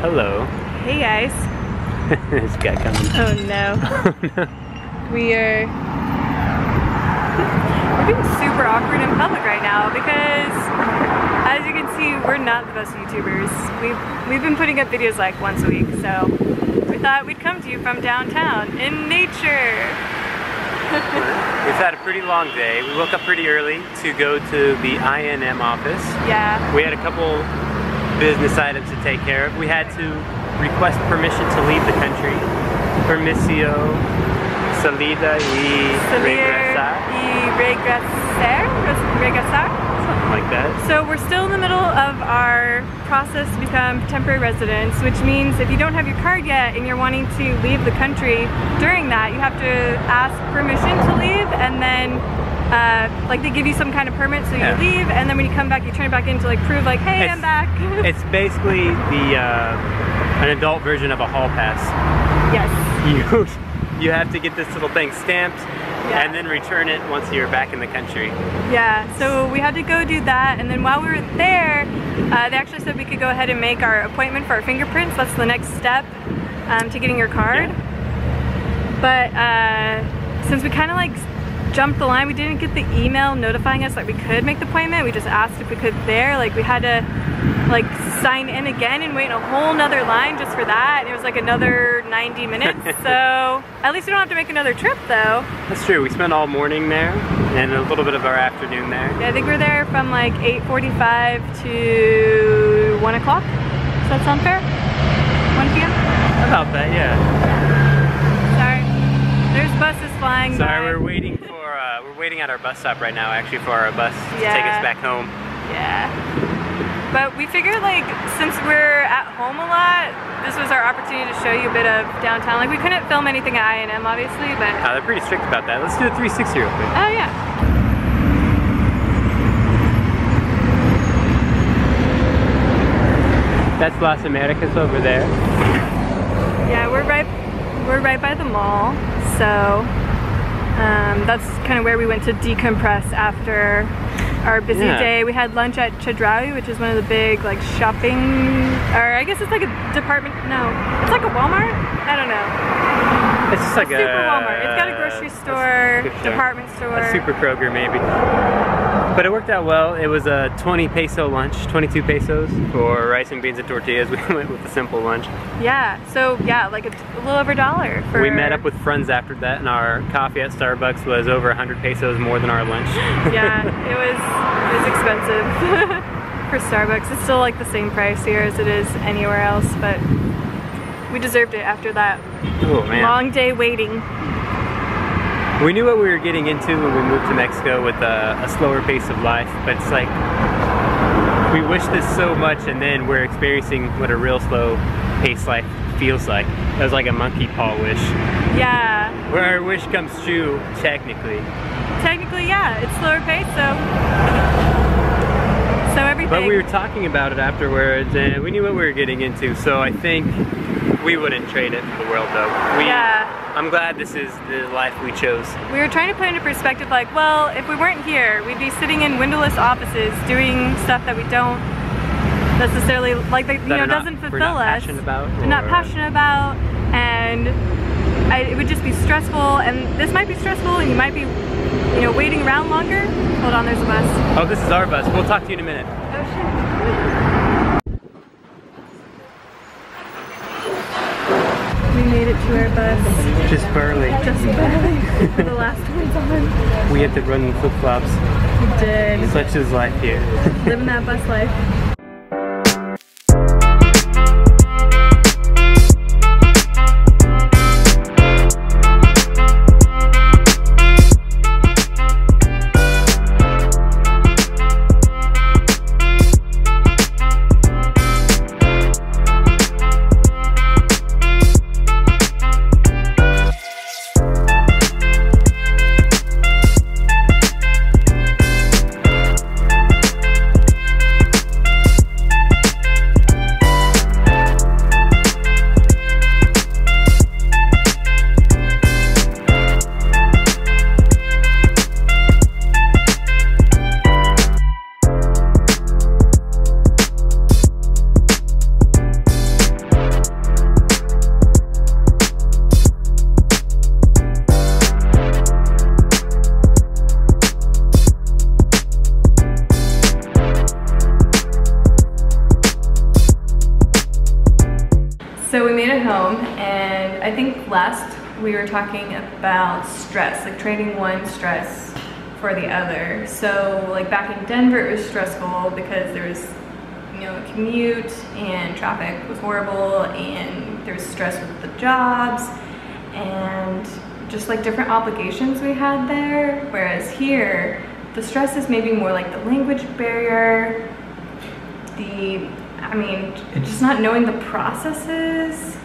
Hello. Hey guys. This guy coming. Oh no. Oh no. We're being super awkward in public right now because, as you can see, we're not the best YouTubers. We've been putting up videos like once a week, so we thought we'd come to you from downtown in nature. We've had a pretty long day. We woke up pretty early to go to the INM office. Yeah. We had a couple business items to take care of. We had to request permission to leave the country. Permiso, salida y regresar. Something like that. So we're still in the middle of our process to become temporary residents, which means if you don't have your card yet and you're wanting to leave the country during that, you have to ask permission to leave, and then like they give you some kind of permit, so you leave, and then when you come back you turn it back in to like prove like, hey, I'm back. It's basically the an adult version of a hall pass. Yes. You have to get this little thing stamped and then return it once you're back in the country. Yeah, so we had to go do that, and then while we were there, they actually said we could go ahead and make our appointment for our fingerprints. That's the next step to getting your card. But since we kind of like jumped the line, we didn't get the email notifying us that we could make the appointment. We just asked if we could there. Like we had to like sign in again and wait in a whole nother line just for that. And it was like another 90 minutes. So at least we don't have to make another trip though. That's true. We spent all morning there and a little bit of our afternoon there. Yeah, I think we're there from like 8:45 to 1 o'clock. Does that sound fair? 1 p.m.? About that, yeah. Sorry. There's buses flying by. Sorry, we're waiting at our bus stop right now, actually, for our bus to take us back home. Yeah. But we figured, like, since we're at home a lot, this was our opportunity to show you a bit of downtown. Like, we couldn't film anything at INM, obviously, but they're pretty strict about that. Let's do a 360 real quick. Oh yeah. That's Las Americas over there. Yeah, we're right by the mall, so that's kind of where we went to decompress after our busy day. We had lunch at Chedraui, which is one of the big like shopping, or I guess it's like a department, no, it's like a Walmart? I don't know. It's just like a super Walmart. It's got a grocery store, department store. A super Kroger maybe. But it worked out well. It was a 20 peso lunch, 22 pesos for rice and beans and tortillas. We went with a simple lunch. Yeah, so yeah, like a little over $1 for... We met up with friends after that, and our coffee at Starbucks was over 100 pesos more than our lunch. Yeah, it was expensive for Starbucks. It's still like the same price here as it is anywhere else, but we deserved it after that long day waiting. We knew what we were getting into when we moved to Mexico with a slower pace of life, but it's like we wish this so much, and then we're experiencing what a real slow pace life feels like. It was like a monkey paw wish. Yeah. Where our wish comes true, technically. Technically, yeah, it's slower pace, so everything. But we were talking about it afterwards, and we knew what we were getting into, so I think we wouldn't trade it for the world, though. I'm glad this is the life we chose. We were trying to put into perspective, like, well, if we weren't here, we'd be sitting in windowless offices doing stuff that we don't necessarily, like, that, doesn't fulfill us. We're not passionate about, and it would just be stressful, and this might be stressful, and you might be, waiting around longer. Hold on, there's a bus. Oh, this is our bus. We'll talk to you in a minute. Oh, shit. We made it to our bus. Just barely. Just barely. The last one's on. We had to run in flip-flops. We did. Such is life here. Living that bus life. So we made it home, and I think last we were talking about stress, like trading one stress for the other. So like back in Denver, it was stressful because there was, you know, a commute and traffic was horrible, and there was stress with the jobs and just like different obligations we had there. Whereas here, the stress is maybe more like the language barrier, just not knowing the processes.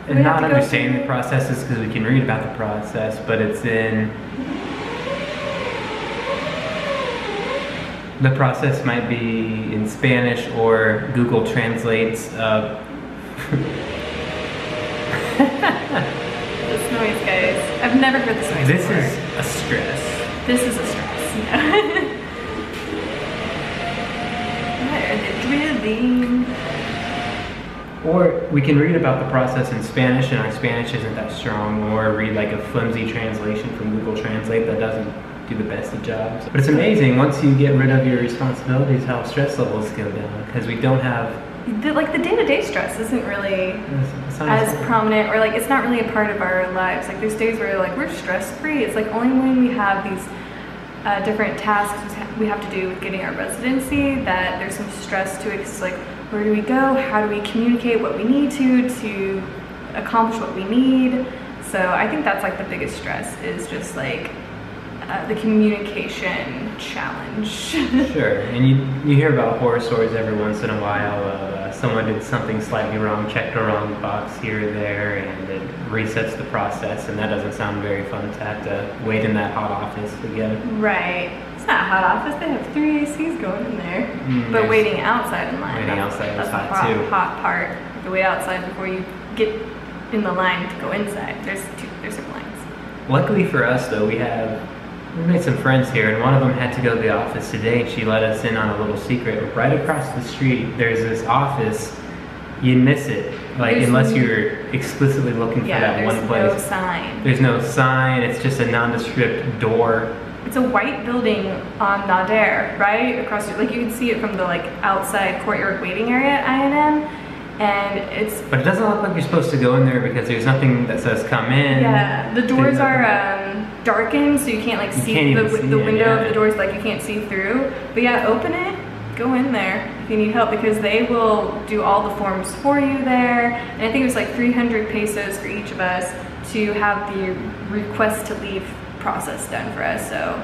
And not understanding the processes, because we can read about the process, but it's in... The process might be in Spanish, or Google translates. This noise, guys. I've never heard this noise before. This is a stress. This is a stress. What are they drilling? Or we can read about the process in Spanish, and our Spanish isn't that strong, or read like a flimsy translation from Google Translate that doesn't do the best of jobs. But it's amazing once you get rid of your responsibilities how stress levels go down, because we don't have... The day-to-day stress isn't really as prominent, or like it's not really a part of our lives. Like there's days where like we're stress-free. It's like only when we have these different tasks we have to do with getting our residency that there's some stress to it. It's like, where do we go? How do we communicate what we need to accomplish what we need? So I think that's like the biggest stress, is just like the communication challenge. Sure, and you hear about horror stories every once in a while. Someone did something slightly wrong, checked the wrong box here or there, and it resets the process, and that doesn't sound very fun to have to wait in that hot office again. Right. It's not a hot office, they have 3 ACs going in there. But waiting outside in line. Waiting outside is hot the too. hot part. You have to wait outside before you get in the line to go inside. There's some lines. Luckily for us though, we made some friends here, and one of them had to go to the office today, and she let us in on a little secret. Right across the street, there's this office. You miss it, like unless you're explicitly looking for that one place. There's no sign. There's no sign. It's just a nondescript door. It's a white building on Nader, right across. Like you can see it from the like outside courtyard waiting area at INM, and it's. But it doesn't look like you're supposed to go in there because there's nothing that says "come in." Yeah, the doors are darkened, so you can't like see the window of the doors. Like you can't see through. But yeah, open it. Go in there if you need help, because they will do all the forms for you there. And I think it was like 300 pesos for each of us to have the request to leave process done for us. So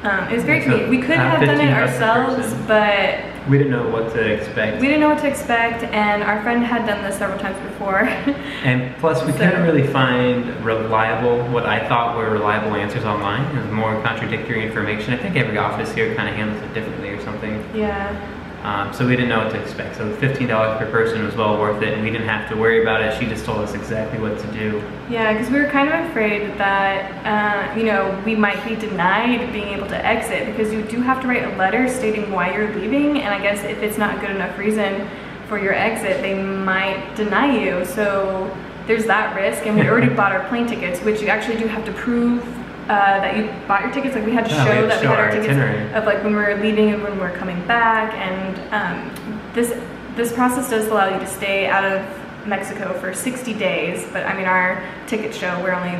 it was very convenient. We could have done it ourselves, but we didn't know what to expect. We didn't know what to expect, and our friend had done this several times before. And plus, we couldn't really find what I thought were reliable answers online. It was more contradictory information. I think every office here kind of handles it differently or something. Yeah. So we didn't know what to expect. So $15 per person was well worth it, and we didn't have to worry about it. She just told us exactly what to do. Yeah, because we were kind of afraid that, you know, we might be denied being able to exit, because you do have to write a letter stating why you're leaving, and I guess if it's not a good enough reason for your exit, they might deny you. So there's that risk, and we already bought our plane tickets, which you actually do have to prove that you bought your tickets. Like we had to show that we had our tickets of like when we were leaving and when we were coming back. And this process does allow you to stay out of Mexico for 60 days. But I mean, our tickets show we're only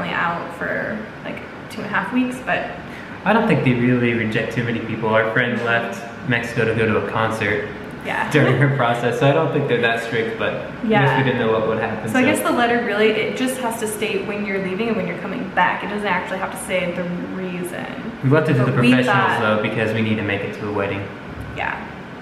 out for like 2.5 weeks. But I don't think they really reject too many people. Our friend left Mexico to go to a concert. Yeah. During her process, so I don't think they're that strict, but I guess we didn't know what would happen. So I guess the letter really, it just has to state when you're leaving and when you're coming back. It doesn't actually have to say the reason. We left it to the professionals though, because we need to make it to a wedding. Yeah,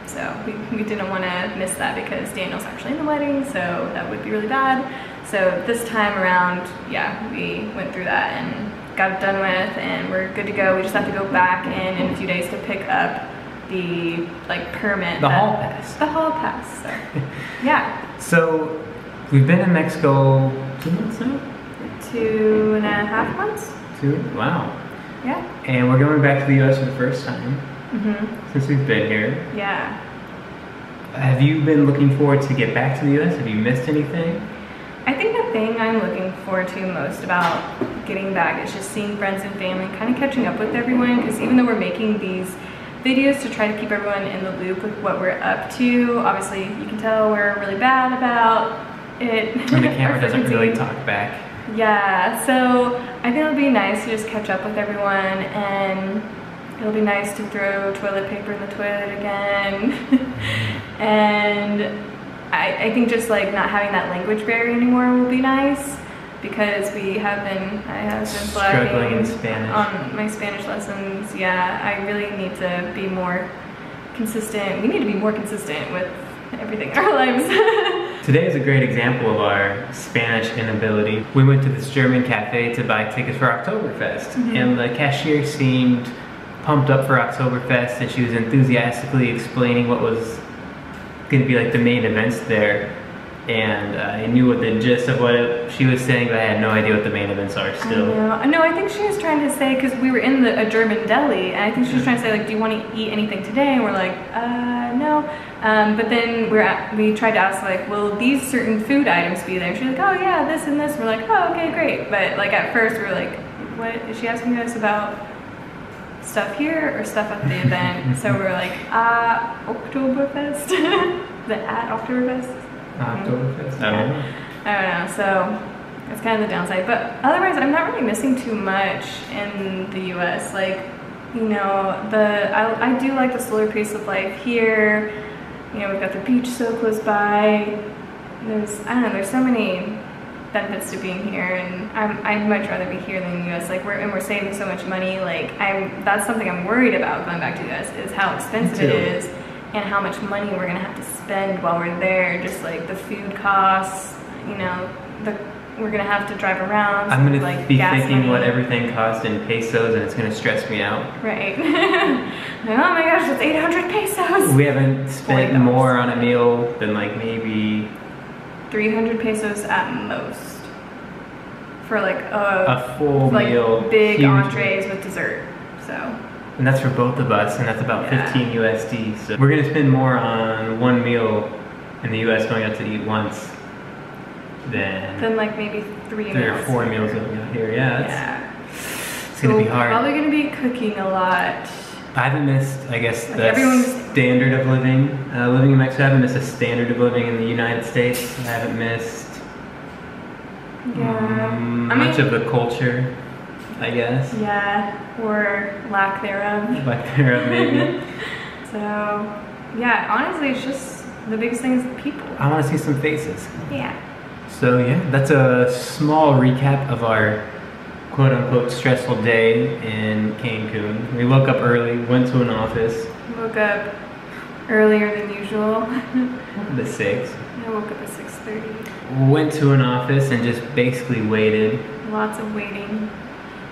so we didn't want to miss that, because Daniel's actually in the wedding, so that would be really bad. So this time around, yeah, we went through that and got it done with, and we're good to go. We just have to go back in a few days to pick up the like permit, the hall pass. The hall pass. So yeah. So we've been in Mexico 2 months now? 2.5 months. Wow. Yeah. And we're going back to the US for the first time since we've been here. Yeah. Have you been looking forward to get back to the US? Have you missed anything? I think the thing I'm looking forward to most about getting back is just seeing friends and family, kind of catching up with everyone, because even though we're making these videos to try to keep everyone in the loop with what we're up to. Obviously, you can tell we're really bad about it. And the camera doesn't really talk back. Yeah, so I think it'll be nice to just catch up with everyone, and it'll be nice to throw toilet paper in the toilet again. And I think just like not having that language barrier anymore will be nice, because I have been struggling in Spanish on my Spanish lessons. Yeah, I really need to be more consistent. We need to be more consistent with everything in our lives. Today is a great example of our Spanish inability. We went to this German cafe to buy tickets for Oktoberfest, and the cashier seemed pumped up for Oktoberfest, and she was enthusiastically explaining what was going to be like the main events there. And I knew what the gist of what she was saying, but I had no idea what the main events are still. No, I think she was trying to say, because we were in a German deli, and I think she was trying to say, like, do you want to eat anything today? And we're like, no. But then we tried to ask, like, will these certain food items be there? And she's like, oh yeah, this and this. And we're like, oh, okay, great. But like at first we were like, what is she asking us about? Stuff here or stuff at the event? So we were like, Oktoberfest? Oktoberfest? Oktoberfest? I don't know. I don't know, so it's kind of the downside. But otherwise, I'm not really missing too much in the US. Like, you know, I do like the slower pace of life here. You know, we've got the beach so close by. I don't know, there's so many benefits to being here, and I'd much rather be here than in the US. Like, we're saving so much money. Like, that's something I'm worried about going back to the US, is how expensive it is, and how much money we're gonna have to spend while we're there. Just like the food costs, you know, we're gonna have to drive around. I'm gonna like be thinking what everything costs in pesos, and it's gonna stress me out. Right. Oh my gosh, it's 800 pesos. We haven't spent more on a meal than like maybe 300 pesos at most for like a full meal, big entrees with dessert. So. And that's for both of us, and that's about 15 USD. So we're gonna spend more on one meal in the US going out to eat once than like maybe three or four meals here. Yeah, it's gonna be hard. Probably gonna be cooking a lot. I haven't missed, I guess, like the standard of living. Living in Mexico, I haven't missed a standard of living in the United States. I haven't missed much of the culture, I guess. Yeah, or lack thereof. Lack thereof, maybe. So, yeah, honestly, it's just the biggest thing is the people. I want to see some faces. Yeah. So yeah, that's a small recap of our quote-unquote stressful day in Cancun. We woke up early, went to an office. Woke up earlier than usual. At 6. I woke up at 6:30. Went to an office and just basically waited. Lots of waiting.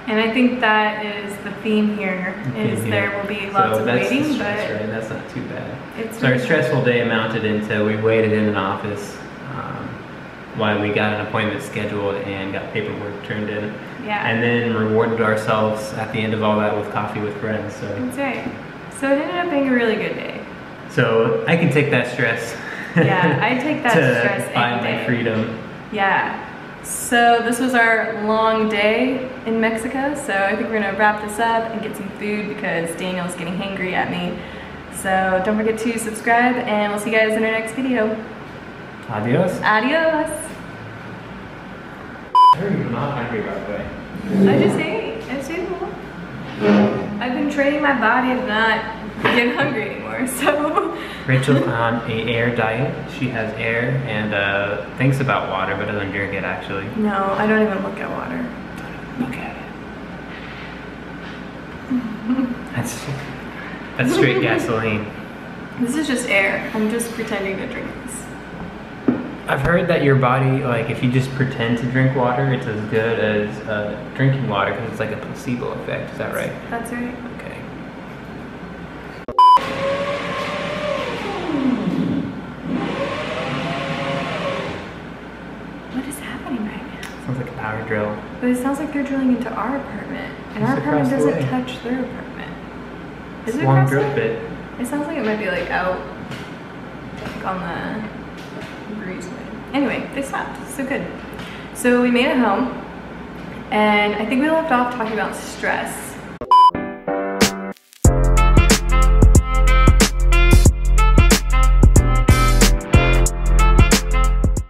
And I think that is the theme here, is there will be lots of waiting, but right? That's not too bad. So our stressful day amounted into we waited in an office while we got an appointment scheduled and got paperwork turned in. Yeah. And then rewarded ourselves at the end of all that with coffee with friends. So that's right. So it ended up being a really good day. So I can take that stress. Yeah, I take that stress to find my freedom. Yeah. So this was our long day in Mexico. So I think we're gonna wrap this up and get some food because Daniel's getting hangry at me. So don't forget to subscribe, and we'll see you guys in our next video. Adios. Adios. I'm not hungry, by the way. I just ate more. I've been training my body to not get hungry anymore, so. Rachel's on an air diet. She has air and thinks about water, but doesn't drink it actually. No, I don't even look at water. Look at it. That's straight gasoline. This is just air. I'm just pretending to drink this. I've heard that your body, like if you just pretend to drink water, it's as good as drinking water because it's like a placebo effect. Is that right? That's right. Okay. What is happening right now? Sounds like a power drill. But it sounds like they're drilling into our apartment, and our apartment doesn't touch their apartment. Is it long drill bit? It sounds like it might be like out, like on the breezeway. Anyway, they stopped. So good. So we made it home, and I think we left off talking about stress.